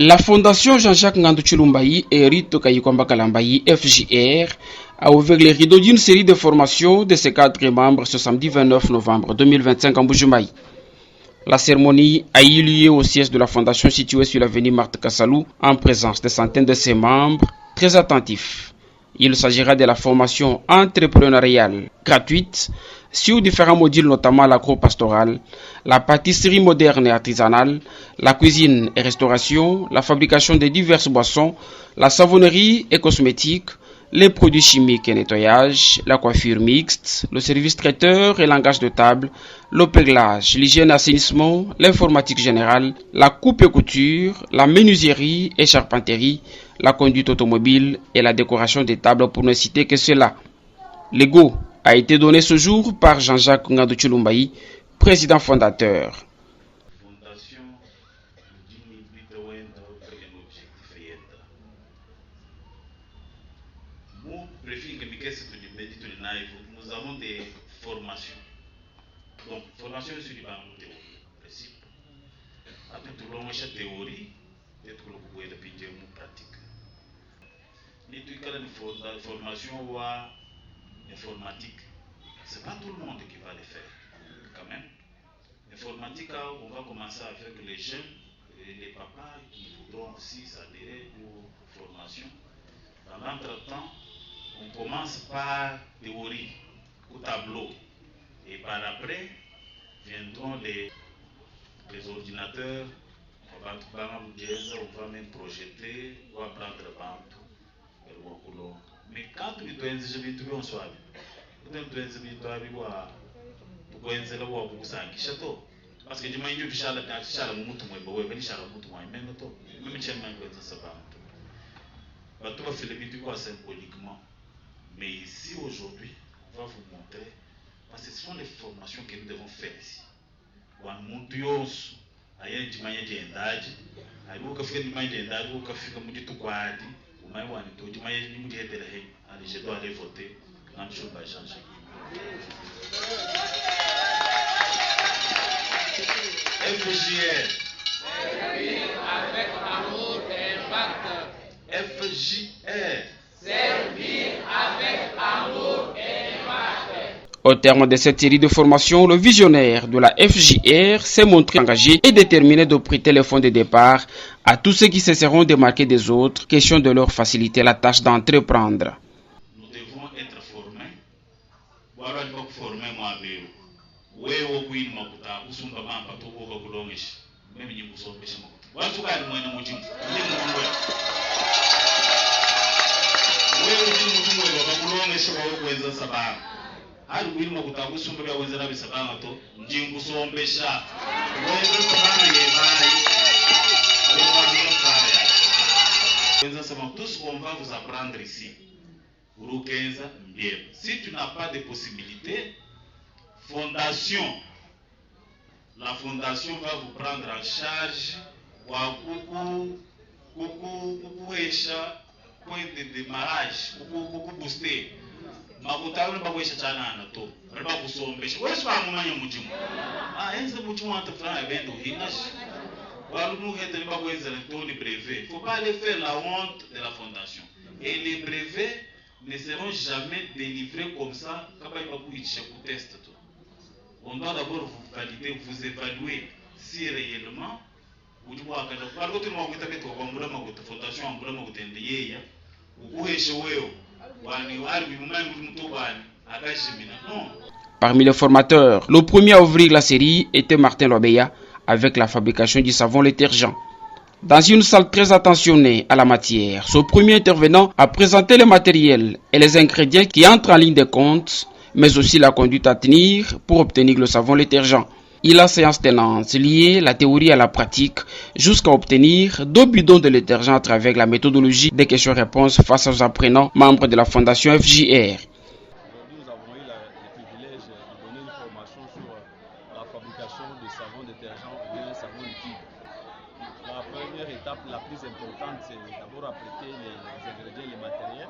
La Fondation Jean-Jacques Ngandu Tshilumbayi et Rito Kayikwamba Kalambayi FJR a ouvert les rideaux d'une série de formations de ses 4 membres ce samedi 29 novembre 2025 en Bujumbura. La cérémonie a eu lieu au siège de la Fondation située sur l'avenue Marthe Kassalou en présence de centaines de ses membres très attentifs. Il s'agira de la formation entrepreneuriale gratuite sur différents modules, notamment l'agro-pastoral, la pâtisserie moderne et artisanale, la cuisine et restauration, la fabrication de diverses boissons, la savonnerie et cosmétique, les produits chimiques et nettoyage, la coiffure mixte, le service traiteur et langage de table, le péglage, l'hygiène et assainissement, l'informatique générale, la coupe et couture, la menuiserie et charpenterie, la conduite automobile et la décoration des tables pour ne citer que cela. L'ego a été donné ce jour par Jean-Jacques Ngandu Tshilumbayi, président fondateur. Nous avons des formations. Donc, formation sur les théorie, principe. Après tout le monde, théorie, peut-être que vous pouvez le pinter en pratique. Mais tout cas, une formation ou informatique, ce n'est pas tout le monde qui va le faire, quand même. Informatique, on va commencer avec les jeunes et les papas qui voudront aussi s'adhérer aux formations. Dans l'entretemps, on commence par théorie, au tableau. Et par après, viendront les ordinateurs, on va même projeter, on va prendre banque. Mais quand tu dois être en soi, parce que je m'ai dit que je symboliquement. Mais ici aujourd'hui, on va vous montrer, parce que ce sont les formations que nous devons faire ici. Je dois aller voter. FJR. Servir avec amour et impact. FJR. Servir avec amour et impact. Au terme de cette série de formations, le visionnaire de la FJR s'est montré engagé et déterminé de prêter les fonds de départ à tous ceux qui cesseront de marquer des autres, question de leur faciliter la tâche d'entreprendre. Nous devons être formés. Tout ce qu'on va vous apprendre ici, si tu n'as pas de possibilités, la fondation va vous prendre en charge point de démarrage, pour booster. Makutawe bakwesha chana na to riba kusombesha weso amumanya mujimu enze mujimu antafana evento hinash walu nu hete riba kweza le brevet. Faut pas aller faire la honte de la fondation. Et les brevets ne seront jamais délivrés comme ça kaba ibakuitisha ku test to. On doit d'abord vous valider, vous évaluer si réellement ujimu akana kwa kote no kwita beto kwa mbura makuta fondation mbura makutende yeya ukuheshe wewe. Parmi les formateurs, le premier à ouvrir la série était Martin Lobeya avec la fabrication du savon détergent. Dans une salle très attentionnée à la matière, ce premier intervenant a présenté le matériel et les ingrédients qui entrent en ligne de compte, mais aussi la conduite à tenir pour obtenir le savon détergent. Il a séance tenante liée la théorie à la pratique jusqu'à obtenir 2 bidons de détergent à travers la méthodologie des questions-réponses face aux apprenants membres de la Fondation FJR. Aujourd'hui, nous avons eu le privilège de donner une formation sur la fabrication de savon détergent ou bien savon liquide. La première étape, la plus importante, c'est d'abord apprêter les ingrédients et les matériels.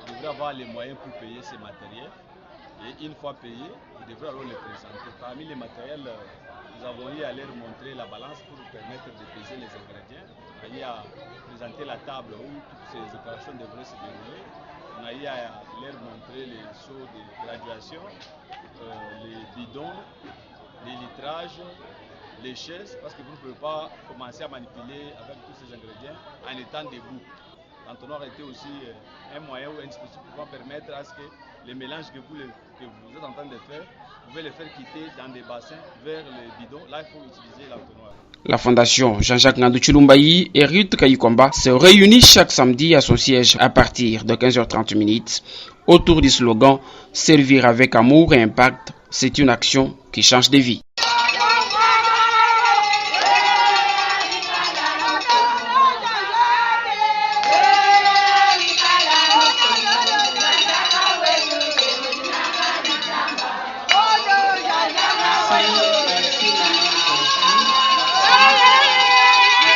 Vous devrez avoir les moyens pour payer ces matériels. Et une fois payés, vous devrez alors les présenter. Parmi les matériels, nous avons eu à leur montrer la balance pour permettre de peser les ingrédients. On a eu à présenter la table où toutes ces opérations devraient se dérouler. On a eu à leur montrer les seaux de graduation, les bidons, les litrages, les chaises, parce que vous ne pouvez pas commencer à manipuler avec tous ces ingrédients en étant debout. L'entonnoir était aussi un moyen ou un dispositif pouvant permettre à ce que les mélanges que vous êtes en train de faire, vous pouvez les faire quitter dans des bassins vers les bidons. Là, il faut utiliser l'entonnoir. La fondation Jean-Jacques Ngandou Tshilumba et Ruth Kayikwamba se réunit chaque samedi à son siège à partir de 15h30 autour du slogan « Servir avec amour et impact, c'est une action qui change des vies ».